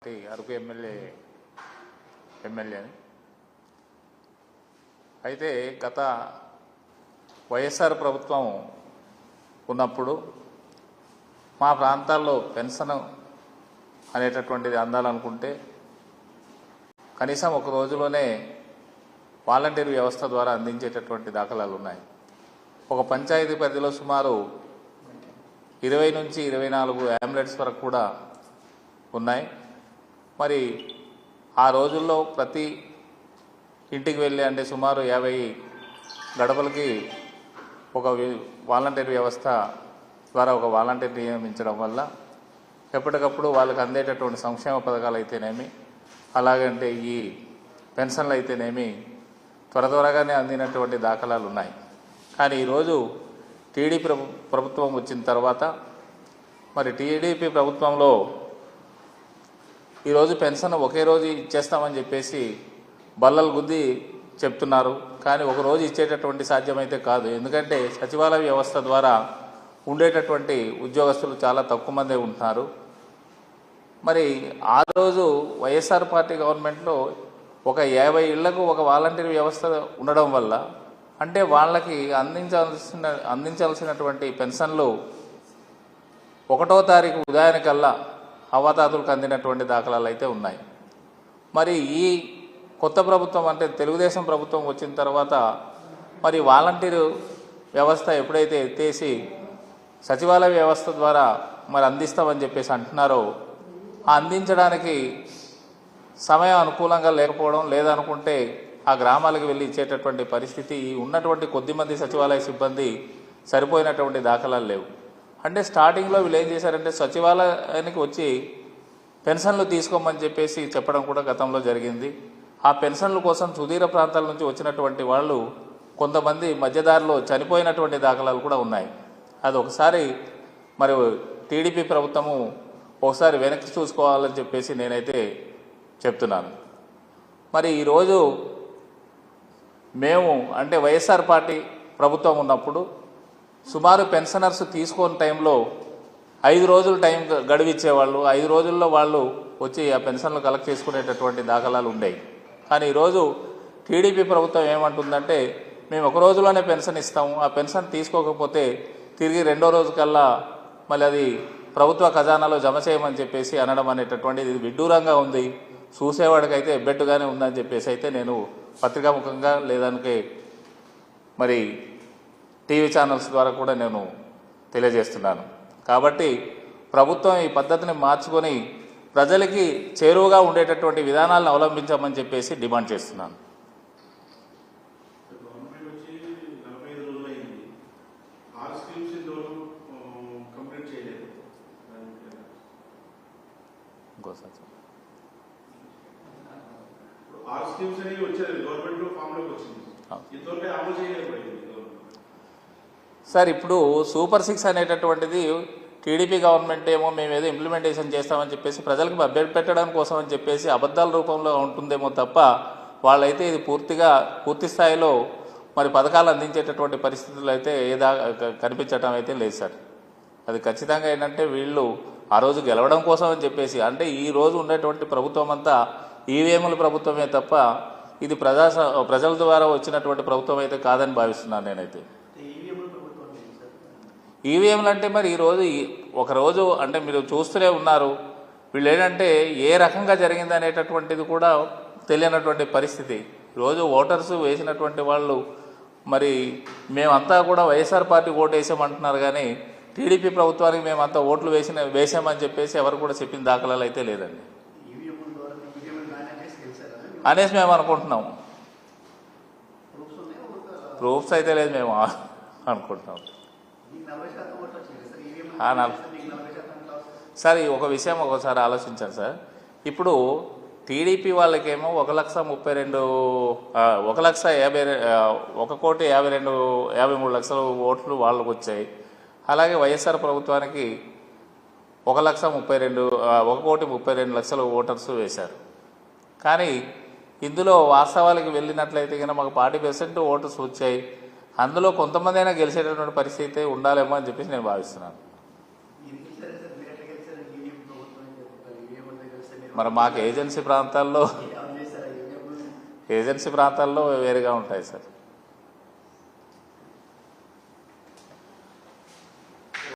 అరకు ఎమ్మెల్యేని. అయితే గత వైఎస్ఆర్ ప్రభుత్వం ఉన్నప్పుడు మా ప్రాంతాల్లో పెన్షన్ అనేటటువంటిది అందాలనుకుంటే కనీసం ఒక రోజులోనే వాలంటీర్ వ్యవస్థ ద్వారా అందించేటటువంటి దాఖలాలు ఉన్నాయి. ఒక పంచాయతీ పరిధిలో సుమారు 20 నుంచి 24 అంబులెన్స్ వరకు కూడా ఉన్నాయి. మరి ఆ రోజుల్లో ప్రతి ఇంటికి వెళ్ళి అంటే సుమారు 50 గడపలకి ఒక వాలంటీర్ వ్యవస్థ ద్వారా ఒక వాలంటీర్ నియమించడం వల్ల ఎప్పటికప్పుడు వాళ్ళకి అందేటటువంటి సంక్షేమ పథకాలు అయితేనేమి, అలాగంటే ఈ పెన్షన్లు అయితేనేమి త్వరగానే అందినటువంటి దాఖలాలు ఉన్నాయి. కానీ ఈరోజు టీడీపీ ప్రభుత్వం వచ్చిన తర్వాత మరి టీడీపీ ప్రభుత్వంలో ఈరోజు పెన్షన్ ఒకే రోజు ఇచ్చేస్తామని చెప్పేసి బల్లలు గుద్ది చెప్తున్నారు. కానీ ఒక రోజు ఇచ్చేటటువంటి సాధ్యమైతే కాదు. ఎందుకంటే సచివాలయ వ్యవస్థ ద్వారా ఉండేటటువంటి ఉద్యోగస్తులు చాలా తక్కువ మందే ఉంటున్నారు. మరి ఆ రోజు వైఎస్ఆర్ పార్టీ గవర్నమెంట్లో ఒక 50 ఇళ్లకు ఒక వాలంటీర్ వ్యవస్థ ఉండడం వల్ల అంటే వాళ్ళకి అందించాల్సినటువంటి పెన్షన్లు 1వ తారీఖు ఉదయానికల్లా అవతాతులకు అందినటువంటి దాఖలాలు అయితే ఉన్నాయి. మరి ఈ కొత్త ప్రభుత్వం అంటే తెలుగుదేశం ప్రభుత్వం వచ్చిన తర్వాత మరి వాలంటీరు వ్యవస్థ ఎప్పుడైతే ఎత్తేసి సచివాలయ వ్యవస్థ ద్వారా మరి అందిస్తామని చెప్పేసి అంటున్నారో ఆ అందించడానికి సమయం అనుకూలంగా లేకపోవడం, లేదనుకుంటే ఆ గ్రామాలకు వెళ్ళి ఇచ్చేటటువంటి పరిస్థితి ఉన్నటువంటి కొద్దిమంది సచివాలయ సిబ్బంది సరిపోయినటువంటి దాఖలాలు లేవు. అంటే స్టార్టింగ్లో వీళ్ళు ఏం చేశారంటే సచివాలయానికి వచ్చి పెన్షన్లు తీసుకోమని చెప్పేసి చెప్పడం కూడా గతంలో జరిగింది. ఆ పెన్షన్ల కోసం సుదూర ప్రాంతాల నుంచి వచ్చినటువంటి వాళ్ళు కొంతమంది మధ్యదారిలో చనిపోయినటువంటి దాఖలాలు కూడా ఉన్నాయి. అది ఒకసారి మరి టీడీపీ ప్రభుత్వము ఒకసారి వెనక్కి చూసుకోవాలని చెప్పేసి నేనైతే చెప్తున్నాను. మరి ఈరోజు మేము అంటే వైఎస్ఆర్ పార్టీ ప్రభుత్వం ఉన్నప్పుడు సుమారు పెన్షనర్స్ తీసుకున్న టైంలో 5 రోజులు టైం గడువిచ్చేవాళ్ళు. 5 రోజుల్లో వాళ్ళు వచ్చి ఆ పెన్షన్లు కలెక్ట్ చేసుకునేటటువంటి దాఖలాలు ఉండేవి. కానీ ఈరోజు టీడీపీ ప్రభుత్వం ఏమంటుందంటే మేము ఒక రోజులోనే పెన్షన్ ఇస్తాము, ఆ పెన్షన్ తీసుకోకపోతే తిరిగి 2వ రోజు కల్లా మళ్ళీ అది ప్రభుత్వ ఖజానాలో జమ చేయమని చెప్పేసి అనడం అనేటటువంటిది విడ్డూరంగా ఉంది. చూసేవాడికైతే ఎబ్బెట్టుగానే ఉందని చెప్పేసి అయితే నేను పత్రికాముఖంగా లేదానికి మరి టీవీ ఛానల్స్ ద్వారా కూడా నేను తెలియజేస్తున్నాను. కాబట్టి ప్రభుత్వం ఈ పద్ధతిని మార్చుకొని ప్రజలకి చేరువగా ఉండేటటువంటి విధానాలను అవలంబించమని చెప్పేసి డిమాండ్ చేస్తున్నాను. సార్ ఇప్పుడు సూపర్ 6 అనేటటువంటిది టీడీపీ గవర్నమెంట్ ఏమో మేము ఏదో ఇంప్లిమెంటేషన్ చేస్తామని చెప్పేసి ప్రజలకు పెట్టడం కోసం అని చెప్పేసి అబద్ధాల రూపంలో ఉంటుందేమో తప్ప వాళ్ళైతే ఇది పూర్తి స్థాయిలో మరి పథకాలు అందించేటటువంటి పరిస్థితులు అయితే కనిపించడం అయితే లేదు సార్. అది ఖచ్చితంగా ఏంటంటే వీళ్ళు ఆ రోజు గెలవడం కోసం అని చెప్పేసి అంటే ఈ రోజు ఉండేటువంటి ప్రభుత్వం అంతా ఈవీఎంల ప్రభుత్వమే తప్ప ఇది ప్రజల ద్వారా వచ్చినటువంటి ప్రభుత్వం అయితే కాదని భావిస్తున్నాను నేనైతే. ఈవీఎంలు అంటే మరి ఈరోజు ఒకరోజు అంటే మీరు చూస్తూనే ఉన్నారు. వీళ్ళు ఏంటంటే ఏ రకంగా జరిగింది అనేటటువంటిది కూడా తెలియనటువంటి పరిస్థితి. ఈరోజు ఓటర్స్ వేసినటువంటి వాళ్ళు మరి మేమంతా కూడా వైఎస్ఆర్ పార్టీ ఓటు వేసామంటున్నారు. కానీ టీడీపీ ప్రభుత్వానికి మేమంతా ఓట్లు వేసామని చెప్పేసి ఎవరు కూడా చెప్పిన దాఖలాలు అయితే లేదండి అనేసి మేము అనుకుంటున్నాం. ప్రూఫ్స్ అయితే లేదు మేము అనుకుంటున్నాం. సార్ ఒక విషయం ఒకసారి ఆలోచించాను సార్. ఇప్పుడు టీడీపీ వాళ్ళకేమో 1,53,53 లక్షల ఓట్లు వాళ్ళకు వచ్చాయి. అలాగే వైఎస్ఆర్ ప్రభుత్వానికి 1,32 లక్షల ఓటర్స్ వేశారు. కానీ ఇందులో వాస్తవాలకు వెళ్ళినట్లయితే కనుక మాకు 40% ఓటర్స్ వచ్చాయి. అందులో కొంతమంది అయినా గెలిచేటటువంటి పరిస్థితి ఉండాలేమో అని చెప్పేసి నేను భావిస్తున్నాను. మరి మాకు ఏజెన్సీ ప్రాంతాల్లో వేరుగా ఉంటాయి సార్.